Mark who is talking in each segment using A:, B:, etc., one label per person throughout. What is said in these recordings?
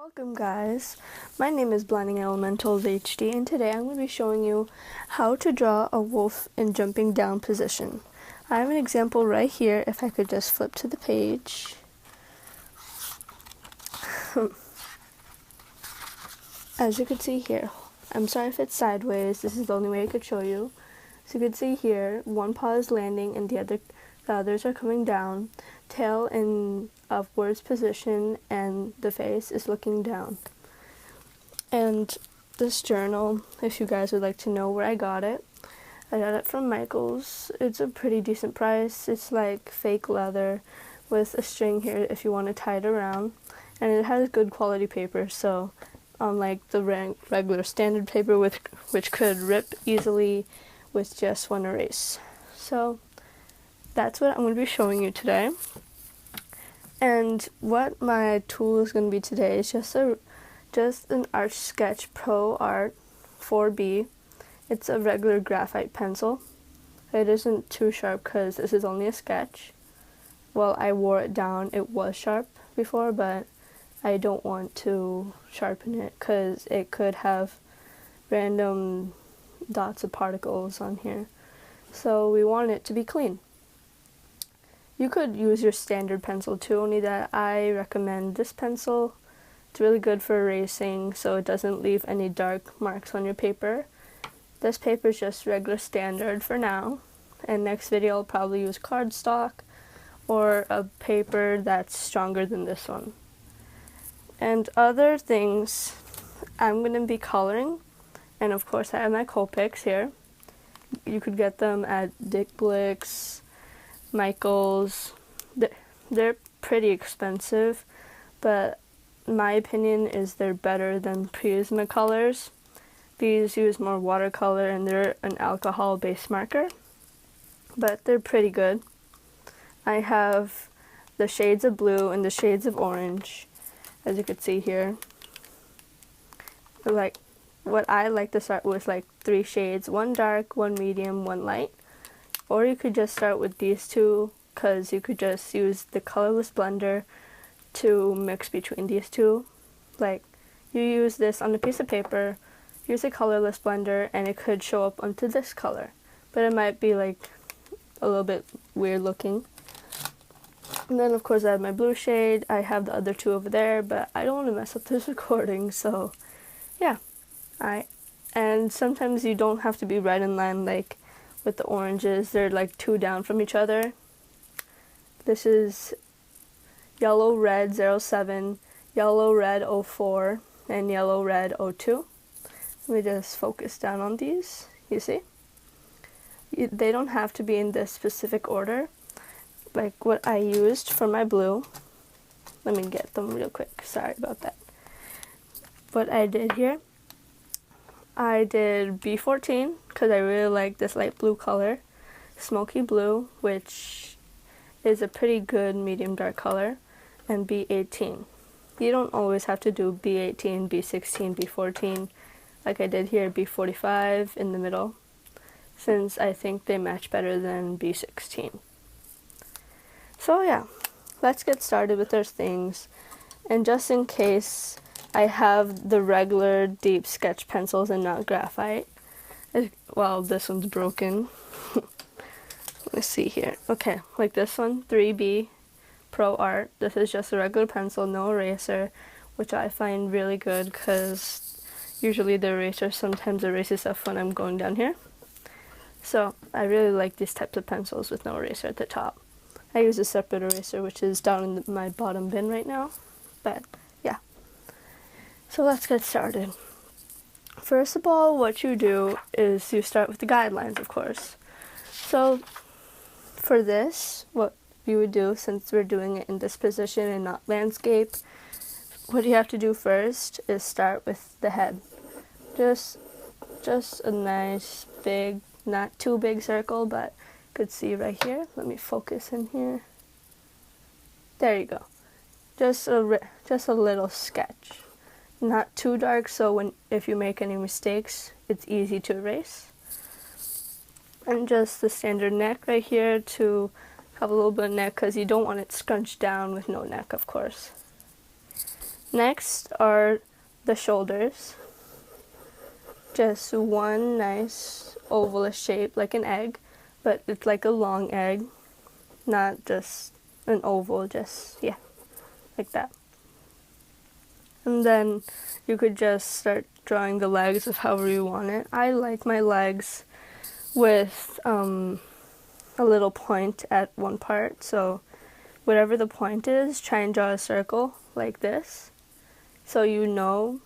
A: Welcome guys, my name is Blinding Elementals HD and today I'm going to be showing you how to draw a wolf in jumping down position. I have an example right here if I could just flip to the page. As you can see here, I'm sorry if it's sideways, this is the only way I could show you. So you can see here, one paw is landing and the others are coming down, tail in upwards position and the face is looking down. And this journal, if you guys would like to know where I got it from Michaels. It's a pretty decent price. It's like fake leather with a string here if you want to tie it around, and it has good quality paper, so unlike the regular standard paper which could rip easily with just one erase. So that's what I'm going to be showing you today. And what my tool is going to be today is just an Arch Sketch Pro Art 4B. It's a regular graphite pencil. It isn't too sharp because this is only a sketch. Well, I wore it down. It was sharp before, but I don't want to sharpen it because it could have random dots of particles on here. So we want it to be clean. You could use your standard pencil too, only that I recommend this pencil. It's really good for erasing so it doesn't leave any dark marks on your paper. This paper is just regular standard for now, and next video I'll probably use cardstock or a paper that's stronger than this one. And other things, I'm going to be coloring, and of course I have my Copics here. You could get them at Dick Blick's, Michaels. They're pretty expensive, but my opinion is they're better than Prismacolors. These use more watercolor and they're an alcohol-based marker, but they're pretty good. I have the shades of blue and the shades of orange, as you can see here. Like, what I like to start with, like 3 shades, one dark, one medium, one light. Or you could just start with these two, because you could just use the colorless blender to mix between these two. Like, you use this on a piece of paper, use a colorless blender, and it could show up onto this color. But it might be like a little bit weird looking. And then of course I have my blue shade. I have the other two over there, but I don't want to mess up this recording, so yeah. And sometimes you don't have to be right in line like with the oranges. They're like 2 down from each other. This is yellow red 07, yellow red 04, and yellow red 02. Let me just focus down on these. You see? They don't have to be in this specific order, like what I used for my blue. Let me get them real quick. Sorry about that. What I did here, I did B14 because I really like this light blue color, smoky blue, which is a pretty good medium dark color, and B18. You don't always have to do B18, B16, B14, like I did here, B45 in the middle, since I think they match better than B16. So yeah, let's get started with our things. And just in case, I have the regular deep sketch pencils and not graphite. Well, this one's broken. Let's see here. Okay, like this one, 3B Pro Art. This is just a regular pencil, no eraser, which I find really good because usually the eraser sometimes erases stuff when I'm going down here. So I really like these types of pencils with no eraser at the top. I use a separate eraser which is down in my bottom bin right now, but yeah. So let's get started. First of all, what you do is you start with the guidelines, of course. So for this, what you would do, since we're doing it in this position and not landscape, what you have to do first is start with the head. Just a nice big, not too big circle, but you could see right here. Let me focus in here. There you go. Just a little sketch. Not too dark, so if you make any mistakes, it's easy to erase. And just the standard neck right here to have a little bit of neck, because you don't want it scrunched down with no neck, of course. Next are the shoulders. Just one nice oval shape like an egg, but it's like a long egg, not just an oval, just, yeah, like that. And then you could just start drawing the legs of however you want it. I like my legs with a little point at one part, so whatever the point is, try and draw a circle like this, so you know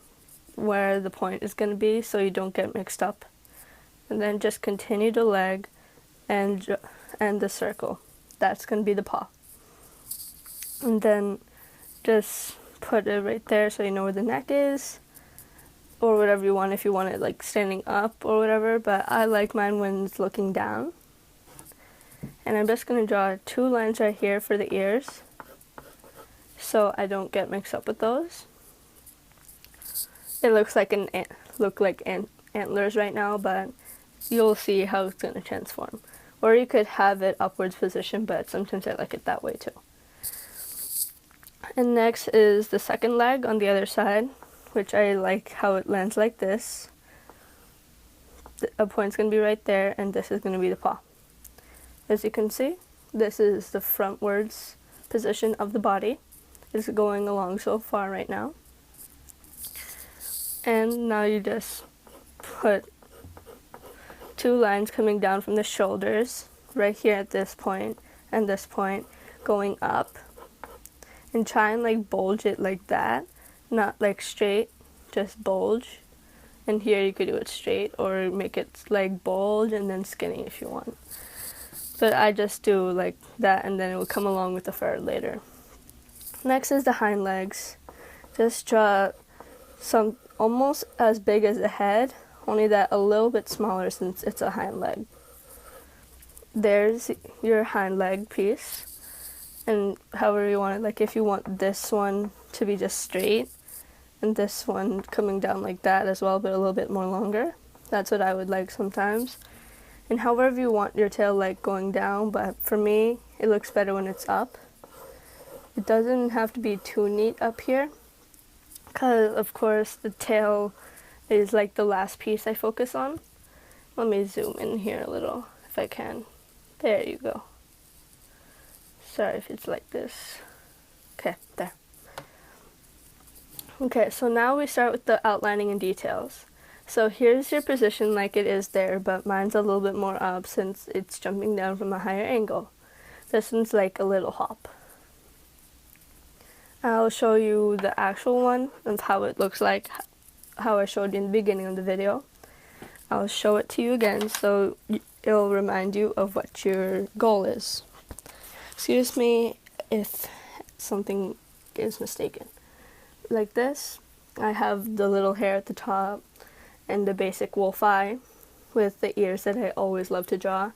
A: where the point is going to be, so you don't get mixed up. And then just continue the leg and the circle. That's going to be the paw. And then just put it right there so you know where the neck is, or whatever you want, if you want it like standing up or whatever, but I like mine when it's looking down. And I'm just going to draw 2 lines right here for the ears, so I don't get mixed up with those. It looks like antlers right now, but you'll see how it's going to transform. Or you could have it upwards position, but sometimes I like it that way too. And next is the second leg on the other side, which I like how it lands like this. A point's going to be right there, and this is going to be the paw. As you can see, this is the frontwards position of the body. It's going along so far right now. And now you just put 2 lines coming down from the shoulders, right here at this point, and this point, going up. And try and like bulge it like that, not like straight, just bulge. And here you could do it straight, or make it like bulge and then skinny if you want. But I just do like that, and then it will come along with the fur later. Next is the hind legs. Just draw some almost as big as the head, only that a little bit smaller since it's a hind leg. There's your hind leg piece, and however you want it, like if you want this one to be just straight and this one coming down like that as well, but a little bit more longer, that's what I would like sometimes. And however you want your tail like going down, but for me it looks better when it's up. It doesn't have to be too neat up here, because of course the tail is like the last piece I focus on. Let me zoom in here a little if I can. There you go. Sorry if it's like this. Okay, there. Okay, so now we start with the outlining and details. So here's your position like it is there, but mine's a little bit more up since it's jumping down from a higher angle. This one's like a little hop. I'll show you the actual one of how it looks like, how I showed you in the beginning of the video. I'll show it to you again so it'll remind you of what your goal is. Excuse me if something is mistaken. Like this, I have the little hair at the top and the basic wolf eye with the ears that I always love to draw,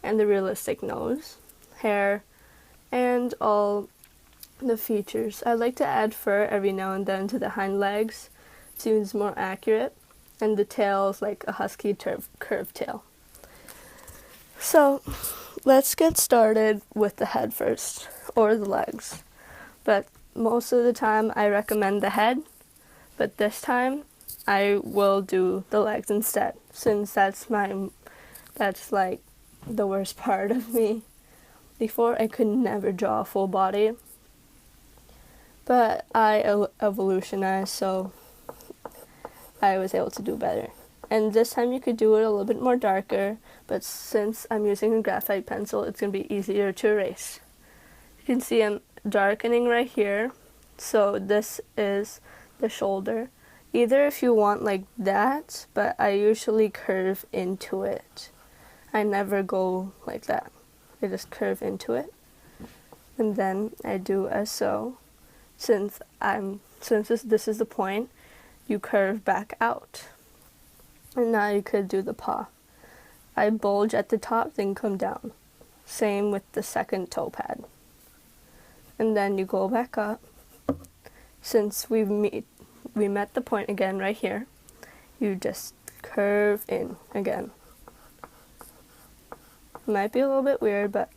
A: and the realistic nose, hair, and all the features. I like to add fur every now and then to the hind legs. It seems more accurate, and the tail is like a husky curved tail. So let's get started with the head first, or the legs. But most of the time I recommend the head, but this time I will do the legs instead, since that's like the worst part of me. Before I could never draw a full body, but I evolutionized, so I was able to do better. And this time you could do it a little bit more darker, but since I'm using a graphite pencil, it's going to be easier to erase. You can see I'm darkening right here, so this is the shoulder. Either if you want like that, but I usually curve into it. I never go like that. I just curve into it, and then I do as so. Since this is the point, you curve back out. And now you could do the paw. I bulge at the top, then come down. Same with the second toe pad. And then you go back up. Since we met the point again right here, you just curve in again. It might be a little bit weird, but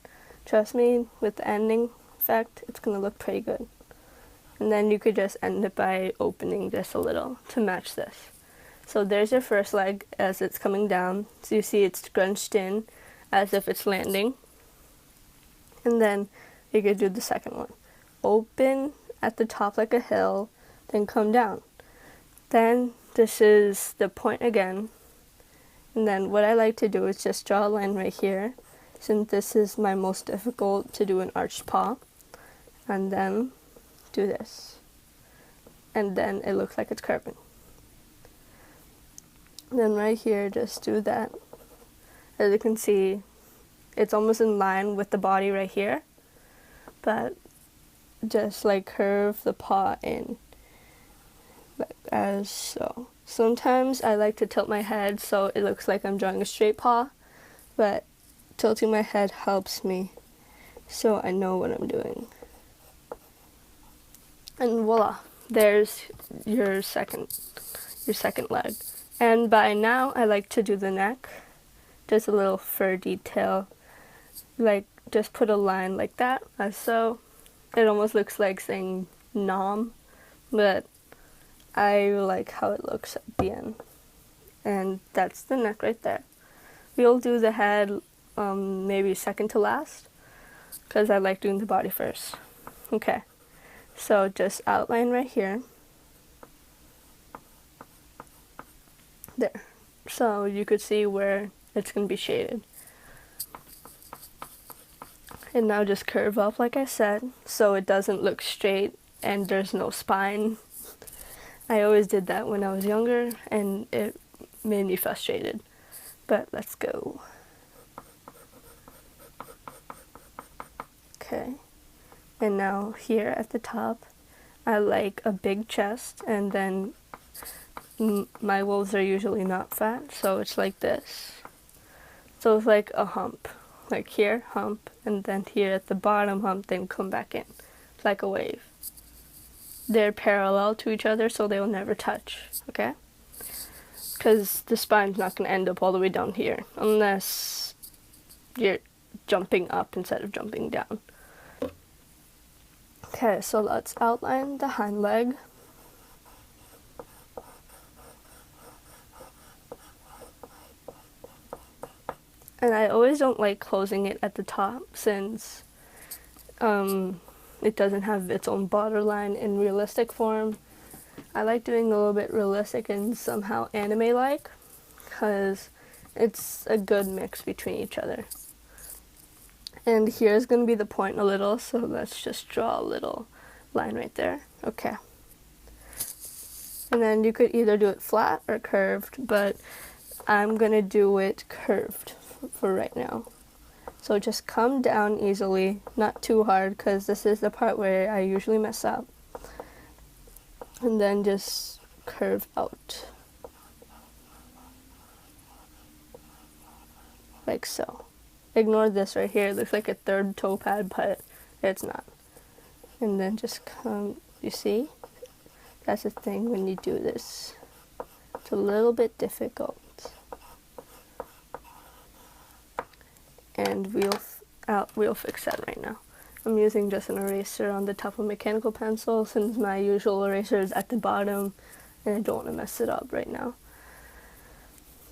A: trust me, with the ending effect, it's going to look pretty good. And then you could just end it by opening this a little to match this. So there's your first leg as it's coming down. So you see it's scrunched in as if it's landing. And then you could do the second one. Open at the top like a hill, then come down. Then this is the point again. And then what I like to do is just draw a line right here, since this is my most difficult to do an arched paw. And then do this. And then it looks like it's curving. Then right here, just do that. As you can see, it's almost in line with the body right here, but just like curve the paw in, like as so. Sometimes I like to tilt my head so it looks like I'm drawing a straight paw, but tilting my head helps me so I know what I'm doing. And voila, there's your second leg. And by now, I like to do the neck, just a little fur detail, like just put a line like that, as so. It almost looks like saying nom, but I like how it looks at the end. And that's the neck right there. We'll do the head maybe second to last, because I like doing the body first. Okay, so just outline right here. There. So you could see where it's going to be shaded. And now just curve up like I said, so it doesn't look straight and there's no spine. I always did that when I was younger and it made me frustrated. But let's go. Okay. And now here at the top, I like a big chest, and then my wolves are usually not fat, so it's like this. So it's like a hump, like here, hump, and then here at the bottom hump, then come back in. It's like a wave. They're parallel to each other, so they will never touch, okay? Because the spine's not going to end up all the way down here, unless you're jumping up instead of jumping down. Okay, so let's outline the hind leg. And I always don't like closing it at the top, since it doesn't have its own borderline in realistic form. I like doing a little bit realistic and somehow anime-like, because it's a good mix between each other. And here's going to be the point a little, so let's just draw a little line right there. Okay. And then you could either do it flat or curved, but I'm going to do it curved for right now. So just come down easily, not too hard, because this is the part where I usually mess up. And then just curve out. Like so. Ignore this right here, it looks like a third toe pad, but it's not. And then just come, you see? That's the thing when you do this. It's a little bit difficult. And we'll fix that right now. I'm using just an eraser on the top of a mechanical pencil, since my usual eraser is at the bottom and I don't want to mess it up right now.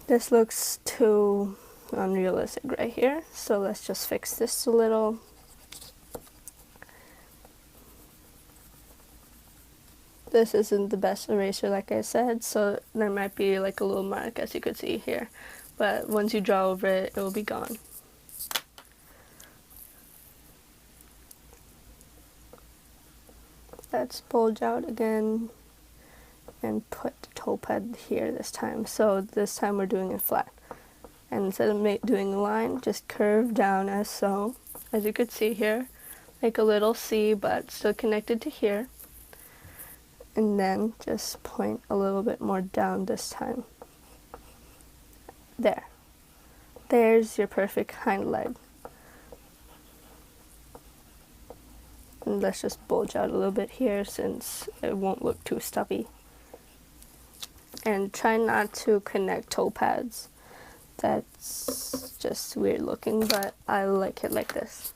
A: This looks too unrealistic right here, so let's just fix this a little. This isn't the best eraser, like I said, so there might be like a little mark, as you could see here, but once you draw over it, it will be gone. Let's bulge out again and put the toe pad here this time. So this time we're doing it flat. And instead of doing a line, just curve down as so. As you could see here, like a little C, but still connected to here. And then just point a little bit more down this time. There. There's your perfect hind leg. And let's just bulge out a little bit here, since it won't look too stuffy. And try not to connect toe pads. That's just weird looking, but I like it like this.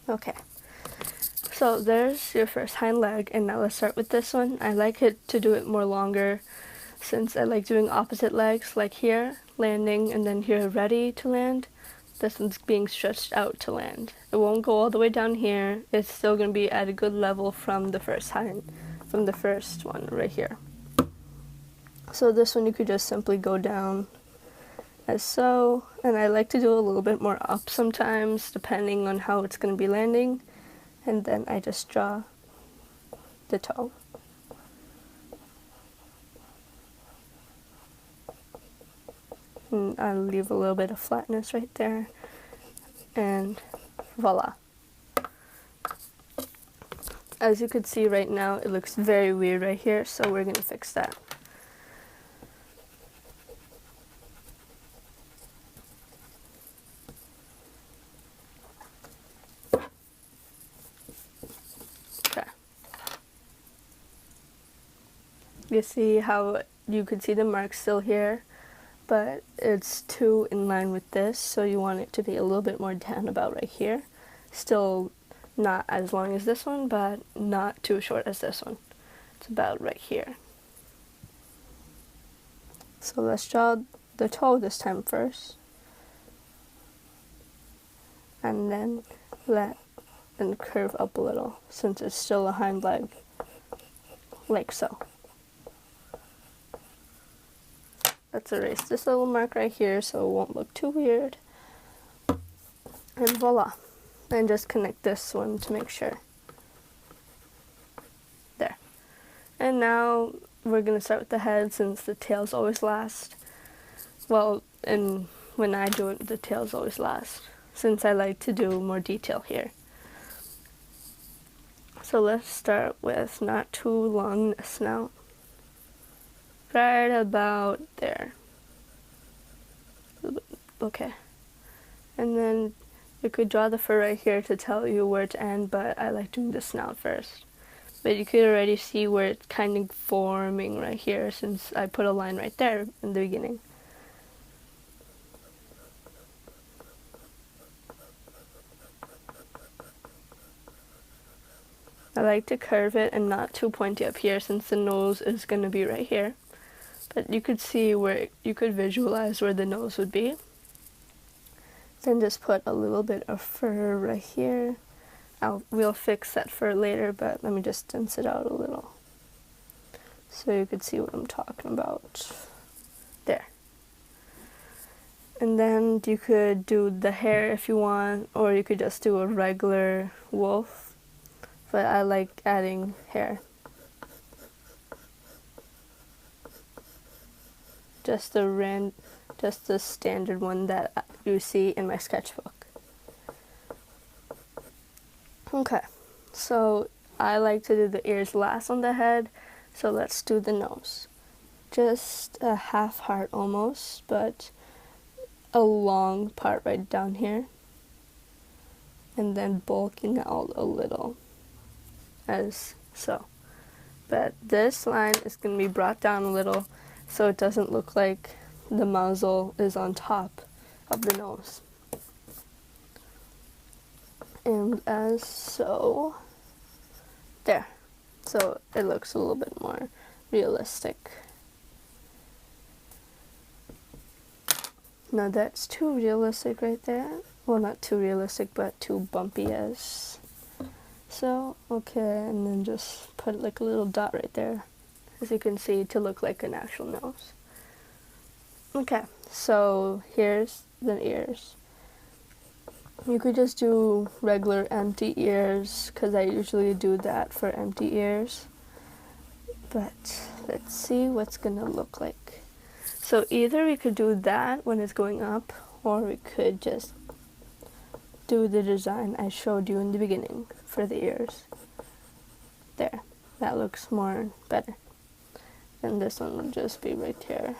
A: Okay, so there's your first hind leg, and now let's start with this one. I like it to do it more longer since I like doing opposite legs, like here, landing, and then here, ready to land. This one's being stretched out to land. It won't go all the way down here. It's still going to be at a good level from the first one right here. So this one you could just simply go down as so, and I like to do a little bit more up sometimes depending on how it's going to be landing, and then I just draw the toe. And I'll leave a little bit of flatness right there, and voila. As you can see right now, it looks very weird right here, so we're going to fix that. You see how you could see the mark still here, but it's too in line with this, so you want it to be a little bit more down about right here. Still not as long as this one, but not too short as this one. It's about right here. So let's draw the toe this time first, and then and curve up a little since it's still a hind leg, like so. Let's erase this little mark right here so it won't look too weird. And voila. And just connect this one to make sure. There. And now we're going to start with the head since the tail's always last. Well, and when I do it, the tail's always last, since I like to do more detail here. So let's start with not too long a snout. Right about there. Okay. And then you could draw the fur right here to tell you where to end, but I like doing the snout first. But you could already see where it's kind of forming right here since I put a line right there in the beginning. I like to curve it and not too pointy up here since the nose is going to be right here. But you could see where, you could visualize where the nose would be. Then just put a little bit of fur right here. We'll fix that fur later, but let me just dense it out a little so you could see what I'm talking about. There. And then you could do the hair if you want, or you could just do a regular wolf, but I like adding hair. Just the standard one that you see in my sketchbook. Okay, so I like to do the ears last on the head, so let's do the nose. Just a half heart almost, but a long part right down here, and then bulking out a little, as so. But this line is going to be brought down a little so it doesn't look like the muzzle is on top of the nose. And as so, there. So it looks a little bit more realistic. Now that's too realistic right there. Well, not too realistic, but too bumpy as. So, okay, and then just put like a little dot right there, as you can see, to look like an actual nose. Okay, so here's the ears. You could just do regular empty ears, because I usually do that for empty ears. But let's see what's gonna look like. So either we could do that when it's going up, or we could just do the design I showed you in the beginning for the ears. There, that looks more better. And this one would just be right here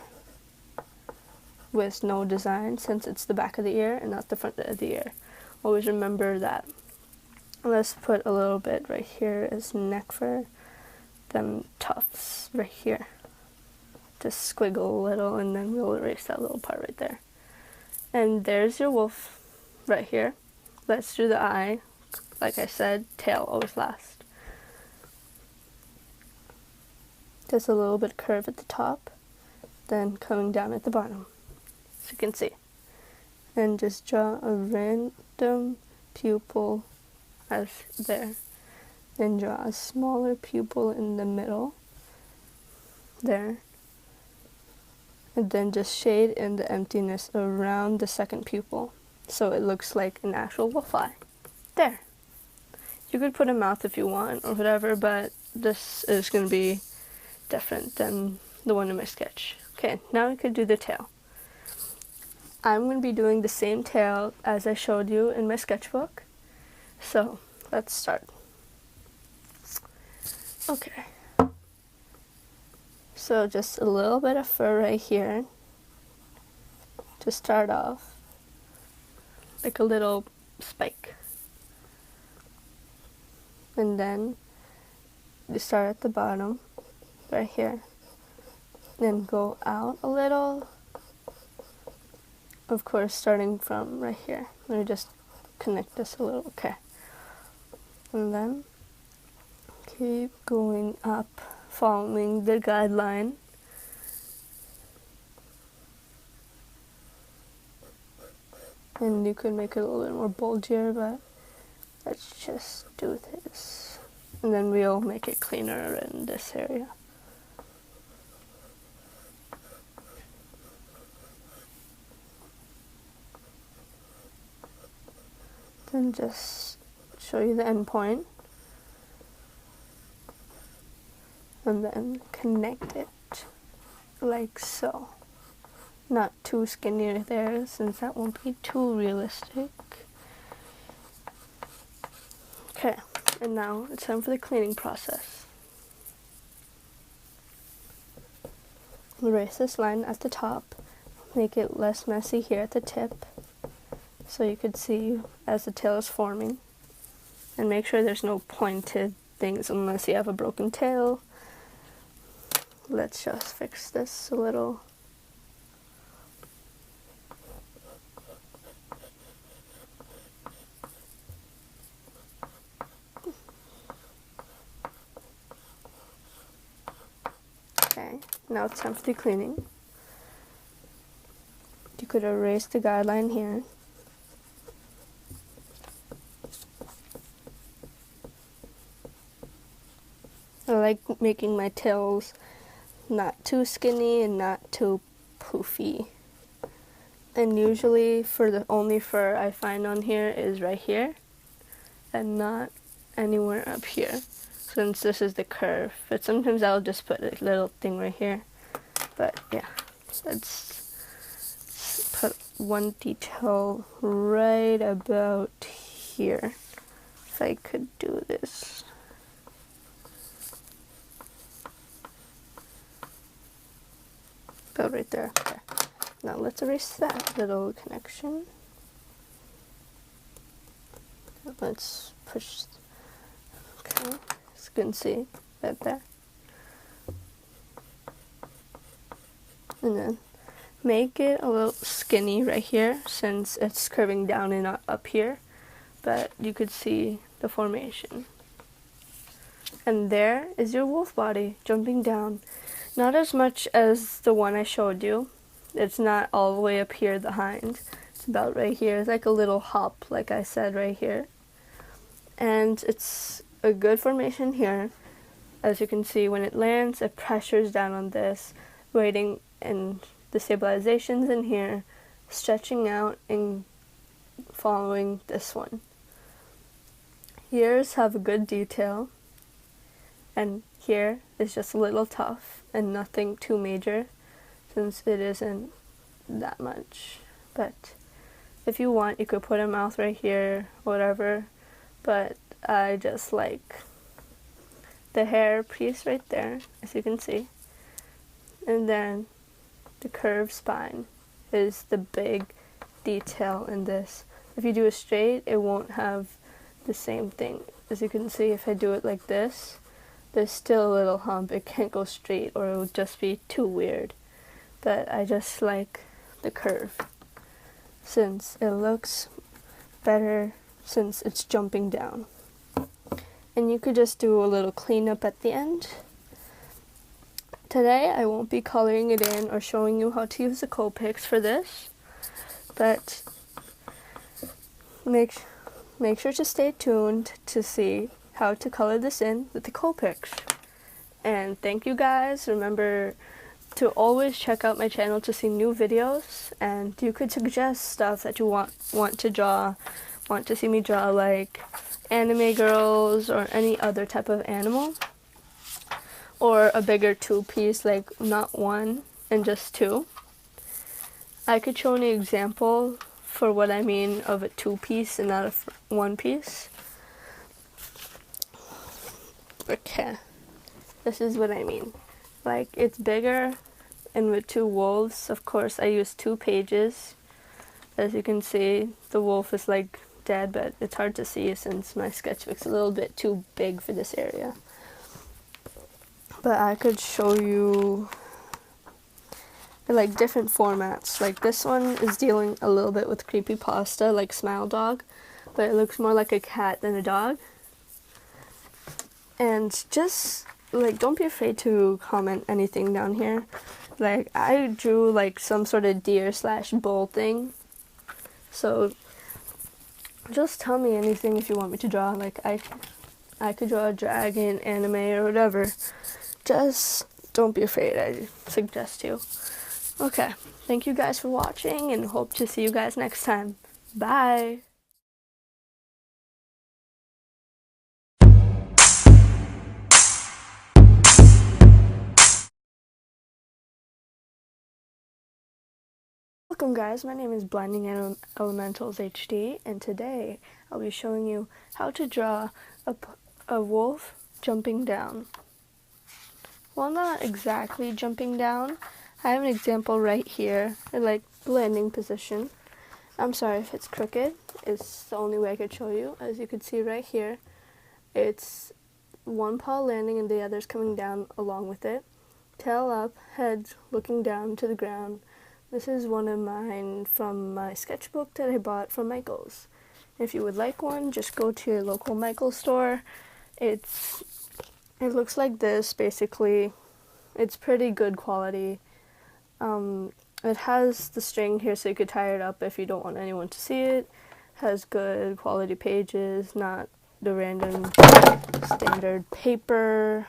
A: with no design, since it's the back of the ear and not the front of the ear. Always remember that. Let's put a little bit right here as neck fur, then tufts right here. Just squiggle a little, and then we'll erase that little part right there. And there's your wolf right here. Let's do the eye. like I said, tail always last. Just a little bit curve at the top, then coming down at the bottom, as you can see. And just draw a random pupil as there. Then draw a smaller pupil in the middle, there. And then just shade in the emptiness around the second pupil, so it looks like an actual wolf eye. There. You could put a mouth if you want, or whatever, but this is going to be different than the one in my sketch. Okay, now we could do the tail. I'm going to be doing the same tail as I showed you in my sketchbook. So, let's start. Okay. So just a little bit of fur right here to start off, like a little spike. And then you start at the bottom, right here. Then go out a little. Of course, starting from right here. Let me just connect this a little, okay. And then keep going up, following the guideline. And you could make it a little bit more bulgier, but let's just do this. And then we'll make it cleaner in this area. Then just show you the end point. And then connect it like so. Not too skinny there, since that won't be too realistic. Okay, and now it's time for the cleaning process. Erase this line at the top, make it less messy here at the tip, so you could see as the tail is forming. And make sure there's no pointed things unless you have a broken tail. Let's just fix this a little. Okay, now it's time for the cleaning. You could erase the guideline here. I like making my tails not too skinny and not too poofy. And usually for the only fur I find on here is right here and not anywhere up here, since this is the curve. But sometimes I'll just put a little thing right here. But yeah, let's put one detail right about here. If I could do this. About right there. Okay. Now let's erase that little connection. Let's push. Okay, as you can see right there. And then make it a little skinny right here, since it's curving down and up here. But you could see the formation. And there is your wolf body jumping down. Not as much as the one I showed you. It's not all the way up here, the hind. It's about right here. It's like a little hop, like I said, right here. And it's a good formation here. As you can see, when it lands, it pressures down on this, waiting, and the stabilization's in here, stretching out and following this one. Ears have a good detail, and here is just a little tough and nothing too major, since it isn't that much. But if you want, you could put a mouth right here, whatever. But I just like the hair piece right there, as you can see. And then the curved spine is the big detail in this. If you do it straight, it won't have the same thing. As you can see, if I do it like this, there's still a little hump. It can't go straight or it would just be too weird. But I just like the curve, since it looks better since it's jumping down. And you could just do a little cleanup at the end. Today I won't be coloring it in or showing you how to use the Copics for this, but make sure to stay tuned to see how to color this in with the Copics. And thank you guys. Remember to always check out my channel to see new videos, and you could suggest stuff that you want to see me draw, like anime girls or any other type of animal, or a bigger two-piece, like not one and just two. I could show an example for what I mean of a two-piece and not a one-piece. Okay, this is what I mean. Like, it's bigger, and with two wolves, of course, I use 2 pages. As you can see, the wolf is like dead, but it's hard to see since my sketchbook's a little bit too big for this area. But I could show you like different formats. Like this one is dealing a little bit with creepypasta, like Smile Dog, but it looks more like a cat than a dog. And just like, don't be afraid to comment anything down here. Like, I drew like some sort of deer/bull thing, so just tell me anything if you want me to draw. Like, I could draw a dragon, anime, or whatever. Just don't be afraid, I suggest you. Okay, thank you guys for watching, and hope to see you guys next time. Bye! Welcome guys, my name is Blending Elementals HD, and today I'll be showing you how to draw a wolf jumping down. Well, not exactly jumping down. I have an example right here, like landing position. I'm sorry if it's crooked, it's the only way I could show you. As you can see right here, it's one paw landing and the other's coming down along with it. Tail up, head looking down to the ground. This is one of mine from my sketchbook that I bought from Michael's. If you would like one, just go to your local Michael's store. It looks like this, basically. It's pretty good quality. It has the string here so you could tie it up if you don't want anyone to see it. Has good quality pages, not the random standard paper.